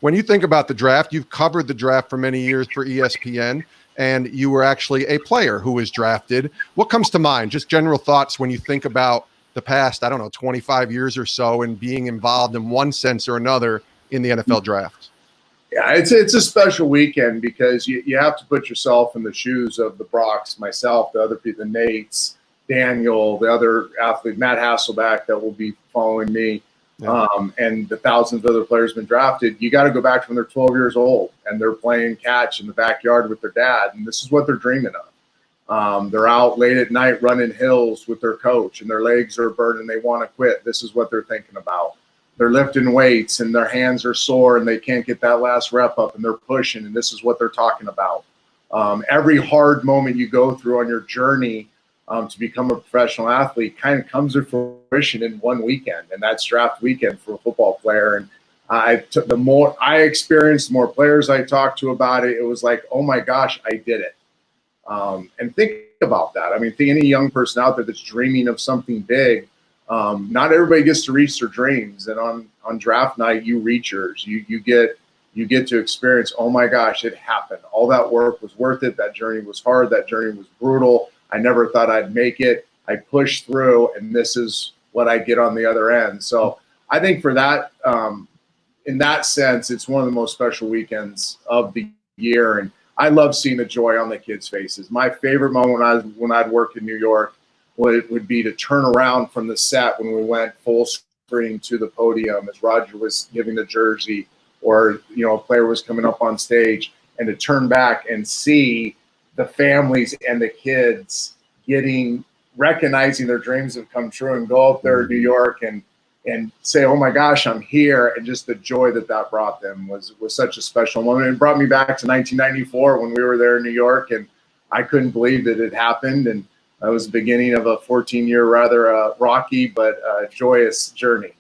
When you think about the draft, you've covered the draft for many years for ESPN, and you were actually a player who was drafted. What comes to mind? Just general thoughts when you think about the past, 25 years or so, and being involved in one sense or another in the NFL draft. Yeah, it's a special weekend because you have to put yourself in the shoes of the Brocks, myself, the other people, the Nates, Daniel, the other athlete, Matt Hasselback, that will be following me, and the thousands of other players been drafted. You got to go back to when they're 12 years old and they're playing catch in the backyard with their dad, and this is what they're dreaming of. They're out late at night running hills with their coach, and their legs are burning. They want to quit. This is what they're thinking about. They're lifting weights, and their hands are sore, and they can't get that last rep up, and they're pushing, and this is what they're talking about. Every hard moment you go through on your journey to become a professional athlete kind of comes to fruition in one weekend, and that's draft weekend for a football player. And the more I experienced, the more players I talked to about it, it was like, oh my gosh, I did it. And think about that. I mean, think any young person out there that's dreaming of something big. Not everybody gets to reach their dreams, and on draft night, you reach yours. You get to experience, oh my gosh, it happened. All that work was worth it. That journey was hard. That journey was brutal. I never thought I'd make it. I pushed through, and this is what I get on the other end. So I think for that, in that sense, it's one of the most special weekends of the year, and I love seeing the joy on the kids' faces. My favorite moment when I'd work in New York would be to turn around from the set when we went full screen to the podium as Roger was giving the jersey, or a player was coming up on stage, and to turn back and see the families and the kids recognizing their dreams have come true, and go up there to New York and say, oh my gosh, I'm here. And just the joy that brought them was such a special moment. It brought me back to 1994 when we were there in New York, and I couldn't believe that it happened. And that was the beginning of a 14-year, rather rocky but joyous journey.